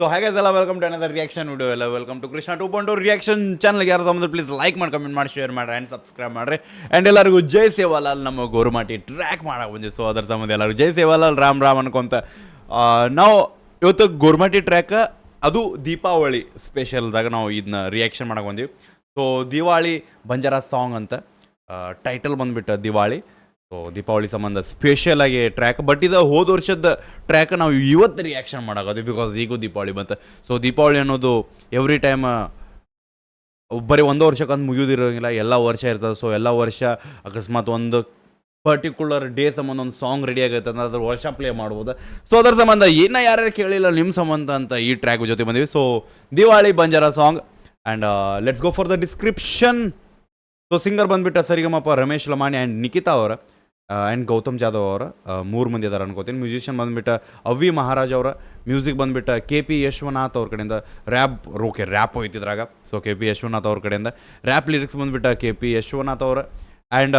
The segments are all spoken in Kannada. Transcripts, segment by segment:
ಸೊ ಹಾಗೆಲ್ಲ welcome to another reaction video ಎಲ್ಲ ವೆಲ್ಕಮ್ ಟು ಕೃಷ್ಣ 2.0 ರಿಯಾಕ್ಷನ್ ಚಾನಲ್ಗೆ ಯಾರು ತಮ್ಮದು ಪ್ಲೀಸ್ ಲೈಕ್ ಮಾಡಿ ಕಮೆಂಟ್ ಮಾಡಿ ಶೇರ್ ಮಾಡಿ ಆ್ಯಂಡ್ ಸಬ್ಸ್ಕ್ರೈಬ್ ಮಾಡಿರಿ ಆ್ಯಂಡ್ ಎಲ್ಲರಿಗೂ ಜೈ ಸೇವಾಲಾಲ್ ನಮ್ಮ ಗೋರುಮಾಟಿ ಟ್ರ್ಯಾಕ್ ಮಾಡಕ್ಕೆ ಬಂದಿವಿ. ಸೊ ಅದರ ಸಂಬಂಧ ಎಲ್ಲರಿಗೂ ಜೈ ಸೇವಾಲಾಲ್ ರಾಮ್ ರಾಮ್ ಅನ್ಕೊಂತ ನಾವು ಇವತ್ತು ಗೋರುಮಾಟಿ ಟ್ರ್ಯಾಕ್ ಅದು ದೀಪಾವಳಿ ಸ್ಪೆಷಲ್ದಾಗ ನಾವು ಇದನ್ನ ರಿಯಾಕ್ಷನ್ ಮಾಡಕ್ಕೆ ಬಂದೀವಿ. ಸೊ ದಿವಾಳಿ ಬಂಜಾರ ಸಾಂಗ್ ಅಂತ ಟೈಟಲ್ ಬಂದುಬಿಟ್ಟು ದಿವಾಳಿ. ಸೊ ದೀಪಾವಳಿ ಸಂಬಂಧ ಸ್ಪೆಷಲಾಗಿ ಟ್ರ್ಯಾಕ್, ಬಟ್ ಇದು ಹೋದ ವರ್ಷದ ಟ್ರ್ಯಾಕ್ ನಾವು ಇವತ್ತು ರಿಯಾಕ್ಷನ್ ಮಾಡೋದು ಬಿಕಾಸ್ ಈಗೂ ದೀಪಾವಳಿ ಬಂತು. ಸೊ ದೀಪಾವಳಿ ಅನ್ನೋದು ಎವ್ರಿ ಟೈಮ್ ಬರೀ ಒಂದು ವರ್ಷಕ್ಕಂತ ಮುಗಿಯೋದಿರೋಂಗಿಲ್ಲ, ಎಲ್ಲ ವರ್ಷ ಇರ್ತದೆ. ಸೊ ಎಲ್ಲ ವರ್ಷ ಅಕಸ್ಮಾತ್ ಒಂದು ಪರ್ಟಿಕ್ಯುಲರ್ ಡೇ ಸಂಬಂಧ ಒಂದು ಸಾಂಗ್ ರೆಡಿ ಆಗುತ್ತೆ ಅಂದ್ರೆ ಅದ್ರ ವರ್ಷ ಪ್ಲೇ ಮಾಡ್ಬೋದು. ಸೊ ಅದರ ಸಂಬಂಧ ಇನ್ನೂ ಯಾರ್ಯಾರು ಕೇಳಿಲ್ಲ ನಿಮ್ಮ ಸಂಬಂಧ ಅಂತ ಈ ಟ್ರ್ಯಾಕ್ ಜೊತೆ ಬಂದಿವಿ. ಸೊ ದಿವಾಳಿ Banjara song and let's go for the description. So singer ಬಂದುಬಿಟ್ಟು ಸರಿಗಮಪ ರಮೇಶ್ ಲಮಾಣಿ ಆ್ಯಂಡ್ ನಿಖಿತಾ ಅವರ ಆ್ಯಂಡ್ ಗೌತಮ್ ಜಾಧವ್ ಅವರ 3 ಮಂದಿ ಅದಾರ ಅನ್ಕೋತೀನಿ. ಮ್ಯೂಸಿಷಿಯನ್ ಬಂದುಬಿಟ್ಟು ಅವಿ ಮಹಾರಾಜ್ ಅವರ, ಮ್ಯೂಸಿಕ್ ಬಂದುಬಿಟ್ಟು KP ಯಶ್ವನಾಥ್ ಅವ್ರ ಕಡೆಯಿಂದ, ರ್ಯಾಪ್ ಹೋಯ್ತಿದ್ರಾಗ. ಸೊ KP ಯಶ್ವನಾಥ್ ಅವ್ರ ಕಡೆಯಿಂದ ರ್ಯಾಪ್ ಲಿರಿಕ್ಸ್ ಬಂದುಬಿಟ್ಟು KP ಯಶ್ವನಾಥ್ ಅವರ ಆ್ಯಂಡ್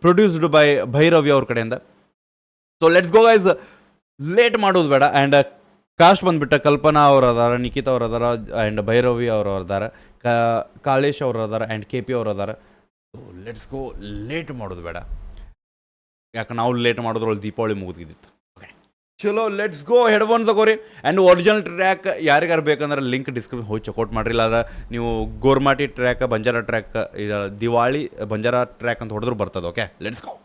ಪ್ರೊಡ್ಯೂಸ್ಡ್ ಬೈ ಭೈರವಿ ಅವ್ರ ಕಡೆಯಿಂದ. So let's go guys, late ಮಾಡೋದು ಬೇಡ. ಆ್ಯಂಡ್ ಕಾಸ್ಟ್ ಬಂದುಬಿಟ್ಟು ಕಲ್ಪನಾ ಅವ್ರು ಅದಾರ, ನಿಖಿತಾ ಅವ್ರು ಅದಾರ ಆ್ಯಂಡ್ ಭೈರವಿ ಅವರು ಅದಾರ, ಕಾಳೇಶ್ ಅವರು ಅದಾರ ಆ್ಯಂಡ್ KP ಅವ್ರು ಅದಾರ. ಸೊ ಲೆಟ್ಸ್ ಗೋ, ಲೇಟ್ ಮಾಡೋದು ಬೇಡ, ಯಾಕೆ ನಾವು ಲೇಟ್ ಮಾಡಿದ್ರಲ್ಲಿ ದೀಪಾವಳಿ ಮುಗಿದಿತ್ತು. ಓಕೆ ಚಲೋ ಲೆಟ್ಸ್ ಗೋ. ಹೆಡ್ಫೋನ್ಸ್ ತಗೋರಿ ಆ್ಯಂಡ್ ಒರಿಜಿನಲ್ ಟ್ರ್ಯಾಕ್ ಯಾರಿಗಾರು ಬೇಕಂದ್ರೆ ಲಿಂಕ್ ಡಿಸ್ಕ್ರಿಪ್ಷನ್ ಹೋಗಿ ಚೆಕ್ಔಟ್ ಮಾಡಿರಿ. ಇಲ್ಲ ನೀವು ಗೋರ್ಮಾಟಿ ಟ್ರ್ಯಾಕ್, ಬಂಜಾರ ಟ್ರ್ಯಾಕ್, ದಿವಾಳಿ ಬಂಜಾರ ಟ್ರ್ಯಾಕ್ ಅಂತ ಹೊಡೆದ್ರು ಬರ್ತದೆ. Okay let's go.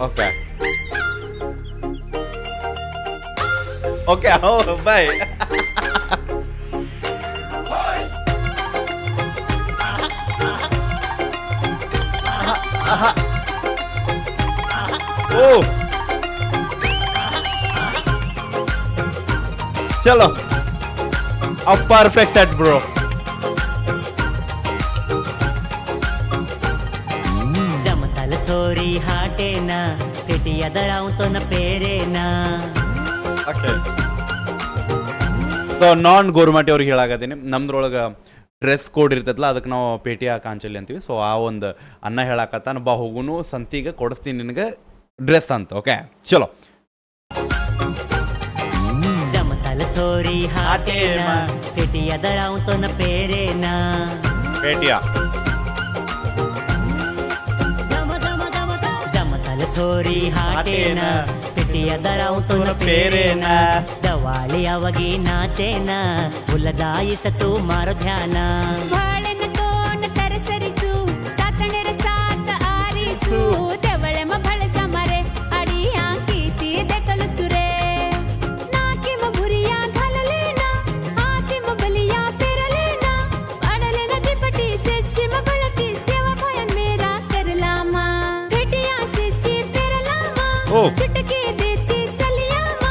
Okay okay okay bye. ಓ ಚಲೋ, a perfect set bro. जमचाल छोरी हाटेना पेटी ಅದರಾವುತೋ ನ ಪೇರೇನಾ. ಓಕೆ ಸೊ ನಾನ್ ಗೋರ್ಮಾಟಿ ಅವ್ರಿಗೆ ಹೇಳಾಕತ್ತೀನಿ, ನಮ್ದ್ರೊಳಗೆ ಡ್ರೆಸ್ ಕೋಡ್ ಇರ್ತೈತಲ್ಲ ಅದಕ್ಕೆ ನಾವು ಪೇಟಿಯ ಕಾಂಚಲಿ ಅಂತೀವಿ. ಸೊ ಆ ಒಂದು ಅನ್ನ ಹೇಳಾಕತ್ತಾನ, ಬಾ ಹೋಗುನು ಸಂತಿಗೆ ಕೊಡಿಸ್ತೀನಿ ನಿನಗೆ ಡ್ರೆಸ್ ಅಂತ. ಓಕೆ ಚಲೋ. छोरी हाटेना पेटी ಅದರಾವುತೋ ನ ಪೇರೇನಾ. ಪೇಟಿಯ जमचाल छोरी हाटेना पेटी ಅದರಾವುತೋ ನ ಪೇರೇನಾ. ದವಾಳಿ ಅವಗಿ ನಾಚೇನ ಹುಲ್ಲ ಜಾಯಿಸತು ಮಾರೋ ಧ್ಯಾನ. ಬಾಳೆನ ತೋನ ತರಸರಿಸು ಸಾತಣೆರ ಸಾತ ಆರಿಸು ತೆವಳೆ ಮಬಳ ಜಮರೆ ಅಡಿಯ ಕೀತಿ ದೆಕಲು ಚುರೆ ನಾಕಿಮ ಬುರಿಯ ಘಲಲೇನ ಆತಿಮ ಬಲಿಯ ಪೆರಲೇನ ಅಡಲೆನ ದಿಪಟಿ ಸೆಚ್ಚಿಮ ಬಳತಿ ಸೇವ ಭಯನ್ ಮೇರಾ ಕರಲಾಮ ಭೇಟಿಯ ಸೆಚ್ಚಿ ಪೆರಲಾಮ ಚುಟಕಿ ದೇತಿ ಚಲಿಯಾಮ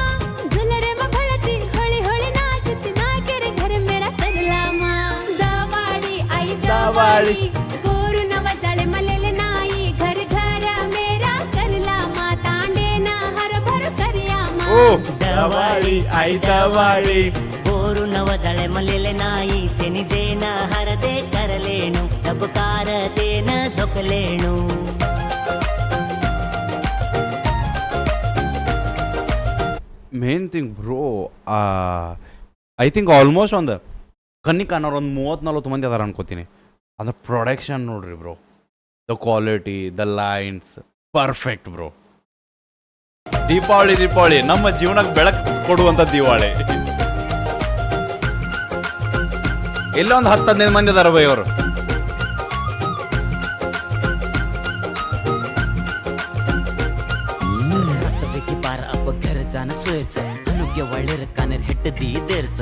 ಝುಲರೆ ಮಬಳತಿ ಹೊಳಿ ಹೊಳಿ ನಾಚತಿ ನಾಕೆರೆ ಘರ ಮೇರಾ ಕರಲಾಮ. ದವಾಳಿ ಐ ದವಾಳಿ ಗೋರು ನವ ಜಳೆ ಮಲೆಲೆ ನಾಯಿ घर घर मेरा करलामा तांडे ना हर भर करियामा. ದವಾಳಿ ಐ ದವಾಳಿ ಬೋರು ನವದಳೆ ಮಲೆಲೆ ನಾಯಿ ಚೆನಿದೇನ ಹರದೆ ಕರಲೇಣು ತಬುಕಾರದೇನ ದೊಕಲೇಣು. Main thing bro, I think almost ಒಂದು ಕನ್ನಿಕ್ ಅನ್ನೋರು ಒಂದು 30-40 ಮಂದಿ ಅದಾರ ಅನ್ಕೋತೀನಿ. ಅಂದ್ರೆ ಪ್ರೊಡಕ್ಷನ್ ನೋಡ್ರಿ bro, the quality, the lines perfect bro. Deepavali ನಮ್ಮ ಜೀವನಕ್ಕೆ ಬೆಳಕು ಕೊಡುವಂಥ ದಿವಾಳಿ. ಎಲ್ಲ ಒಂದು 10-15 ಮಂದಿ ಅದಾರ ಬೈ ಅವರು. बार अब घर जाणं सोयचं अनुग्य वाळेर कानेर हेट दी देरच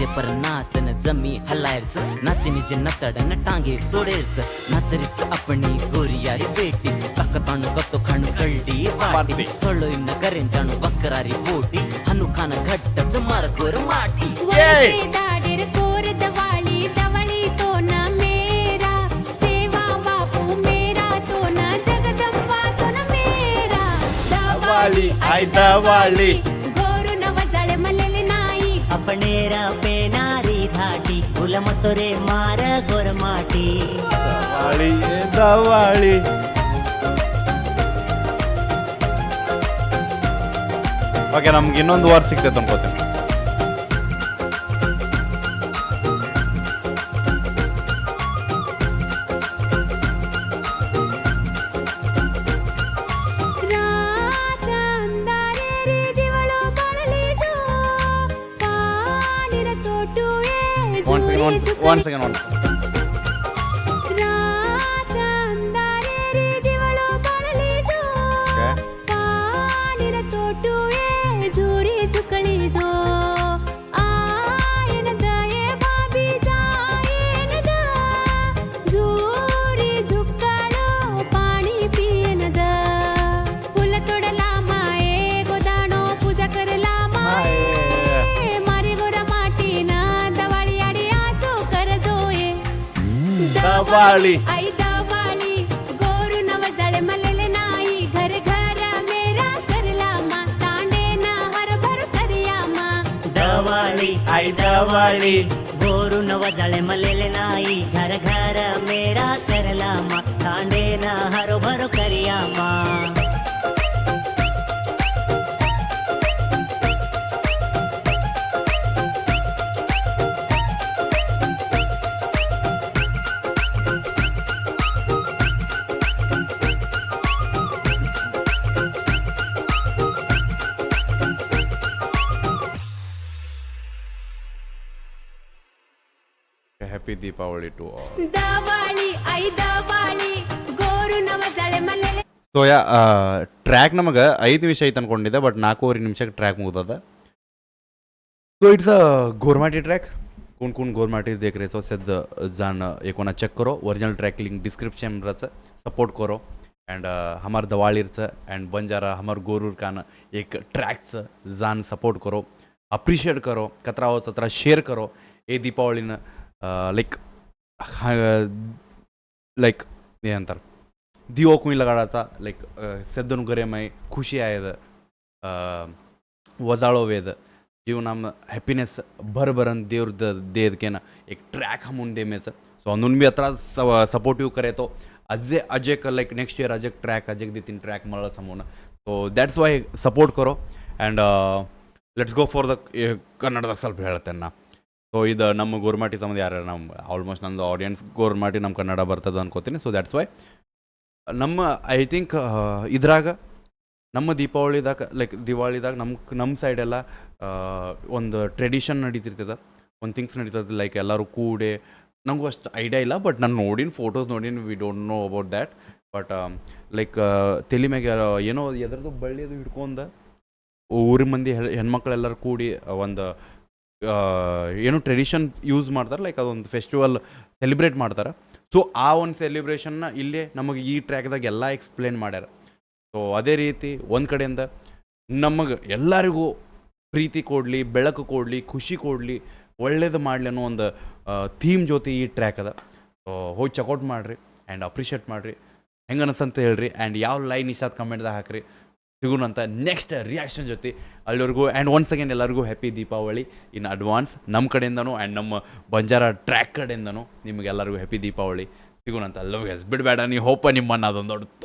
जे पर नाचन जमी हलायचं नाचनीचे नचडन टांगे तोडेरच नाचरीच आपणी गोरियारी बेटी तकताण कतो खाण कळडी वाटी सळोईन करेन जाणू बकरारी बोटी हनु खान घट्टच मार्गवर माटी. दाडीर कोर दवाळी दवळी तो ना मेरा सेवा बापू मेरा तो दिवाळी आई दिवाळी गोरू नव जाळे मलेले नाही अपणेर पेनारी धाटी फुल मतोरे मार गोरमाटी दिवाळी दिवाळी ಓಕೆ ನಮ್ಗೆ ಇನ್ನೊಂದು ವಾರ ಸಿಗ್ತೈತೆ ಅನ್ಕೋತೀನಿ रात अंधारे रे दिवळो बाळली जो पाणीर तोटुए ಒನ್ झुरी ಸೆಕೆಂಡ್ रात अंधारे रे दिवळो बाळली जो पाणीर तोटुए झुरी झुकळी जो आयन दये भाभी जायन द झुरी झुकाळो पाणी पियन द फुल तोडला माये गोदाणो पूजा करला माये मारी गोरा माटीना दवाळी आडी आचो कर जोये दिवाळी आई दिवाळी गोरू नव जाळे मलेले नाही घर घर मेरा करला मा तांडे ना हर भर करिया मा दवाळी आई दवाळी गोरू नव जाळे मलेले नाही घर घर मेरा करला मा तांडे ना हरोभरो करिया मा happy Deepavali to all Diwali आई दिवाळी गोरू नव जाळे मलेले ಸೊ ಯಾ ಟ್ರ್ಯಾಕ್ ನಮಗೆ 5 ನಿಮಿಷ ಐತೆ ಅನ್ಕೊಂಡಿದ್ದೆ ಬಟ್ 4.5 ನಿಮಿಷಕ್ಕೆ ಟ್ರ್ಯಾಕ್ ಮುಗ್ದದ so it's a Gormati track कोण कोण गोरमाटी देख रहे सो सद जान एक कोणा चेक करो ओरिजिनल ट्रॅक लिंक डिस्क्रिप्शन रच सपोर्ट करो अँड हमार दवाळीरचं अँड बंजारा हमार गोरूर कान एक ट्रॅकचं जान सपोर्ट करो अप्रिशिएट करो कतरा हो सतरा शेअर करो हे दीपावळीनं लाईक लाईक हे अंतर दिवो कुणी लगाडाचा लाईक सद्दून घरे माय खुशी आहे वजाळो वेद जीवना हॅपीनेस भरभरन देवर देदकेन एक ट्रॅक हमून देमेचं सो अजून मी अत्रा सपोर्टिव्ह करेतो अजे अजेक लाईक नेक्स्ट इयर अजेक ट्रॅक अजेक देतीन ट्रॅक मला समोर सो दॅट्स वाय सपोर्ट करो and let's go for the ಕನ್ನಡದಾಗ ಸ್ವಲ್ಪ ಹೇಳ್ತೇನೆ ನಾ ಸೊ ಇದು ನಮ್ಮ ಗೋರ್ಮಾಟಿ ಸಂಬಂಧ ಯಾರು ನಮ್ಮ ಆಲ್ಮೋಸ್ಟ್ ನಂದು ಆಡಿಯನ್ಸ್ ಗೋರ್ಮಾಟಿ ನಮ್ಮ ಕನ್ನಡ ಬರ್ತದೆ ಅನ್ಕೋತೀನಿ ಸೊ ದ್ಯಾಟ್ಸ್ ವೈ ನಮ್ಮ ಐ ಥಿಂಕ್ ಇದ್ರಾಗ ನಮ್ಮ ದೀಪಾವಳಿದಾಗ ಲೈಕ್ ದಿವಾಳಿದಾಗ ನಮ್ಮ ಸೈಡೆಲ್ಲ ಒಂದು ಟ್ರೆಡಿಷನ್ ನಡೀತಿರ್ತದೆ ಒಂದು ಥಿಂಗ್ಸ್ ನಡೀತದೆ ಲೈಕ್ ಎಲ್ಲರೂ ಕೂಡೆ ನನಗೂ ಅಷ್ಟು ಐಡಿಯಾ ಇಲ್ಲ ಬಟ್ ನಾನು ನೋಡಿನ ಫೋಟೋಸ್ ನೋಡಿನ we don't know about that but like ತಲೆ ಮ್ಯಾಗ ಏನೋ ಎದ್ರದ್ದು ಬಳ್ಳಿ ಅದು ಹಿಡ್ಕೊಂಡು ಊರಿನ ಮಂದಿ ಹೆಣ್ಮಕ್ಳೆಲ್ಲರೂ ಕೂಡಿ ಒಂದು ಏನು ಟ್ರೆಡಿಷನ್ ಯೂಸ್ ಮಾಡ್ತಾರೆ ಲೈಕ್ ಅದೊಂದು ಫೆಸ್ಟಿವಲ್ ಸೆಲಿಬ್ರೇಟ್ ಮಾಡ್ತಾರೆ ಸೊ ಆ ಒಂದು ಸೆಲಿಬ್ರೇಷನ್ನ ಇಲ್ಲೇ ನಮಗೆ ಈ ಟ್ರ್ಯಾಕ್ದಾಗ ಎಲ್ಲ ಎಕ್ಸ್ಪ್ಲೇನ್ ಮಾಡ್ಯಾರ ಸೊ ಅದೇ ರೀತಿ ಒಂದು ಕಡೆಯಿಂದ ನಮಗೆ ಎಲ್ಲರಿಗೂ ಪ್ರೀತಿ ಕೊಡಲಿ ಬೆಳಕು ಕೊಡಲಿ ಖುಷಿ ಕೊಡಲಿ ಒಳ್ಳೇದು ಮಾಡಲಿ ಅನ್ನೋ ಒಂದು ಥೀಮ್ ಜೊತೆ ಈ ಟ್ರ್ಯಾಕ್ ಅದ ಸೊ ಹೋಗಿ ಚೆಕ್ಔಟ್ ಮಾಡಿರಿ ಆ್ಯಂಡ್ ಅಪ್ರಿಷಿಯೇಟ್ ಮಾಡಿರಿ ಹೆಂಗೆ ಅನಿಸ್ತಂತ ಹೇಳ್ರಿ ಆ್ಯಂಡ್ ಯಾವ ಲೈನ್ ಇಷ್ಟ ಕಮೆಂಟ್ದಾಗ ಹಾಕಿರಿ ಸಿಗೋಣಂತ ನೆಕ್ಸ್ಟ್ ರಿಯಾಕ್ಷನ್ ಜೊತೆ ಅಲ್ಲಿವರೆಗೂ ಆ್ಯಂಡ್ ಒನ್ಸ್ ಅಗೇನ್ ಎಲ್ಲರಿಗೂ ಹ್ಯಾಪಿ ದೀಪಾವಳಿ ಇನ್ ಅಡ್ವಾನ್ಸ್ ನಮ್ಮ ಕಡೆಯಿಂದನೂ ಆ್ಯಂಡ್ ನಮ್ಮ ಬಂಜಾರ ಟ್ರ್ಯಾಕ್ ಕಡೆಯಿಂದನೂ ನಿಮಗೆಲ್ಲರಿಗೂ ಹ್ಯಾಪಿ ದೀಪಾವಳಿ ಸಿಗೋಣಂತ ಲವ್ ಎಸ್ ಬಿಡಬೇಡ ನೀವು ಹೋಪ ನಿಮ್ಮನ್ನು ಅದೊಂದು ದೊಡ್ಡ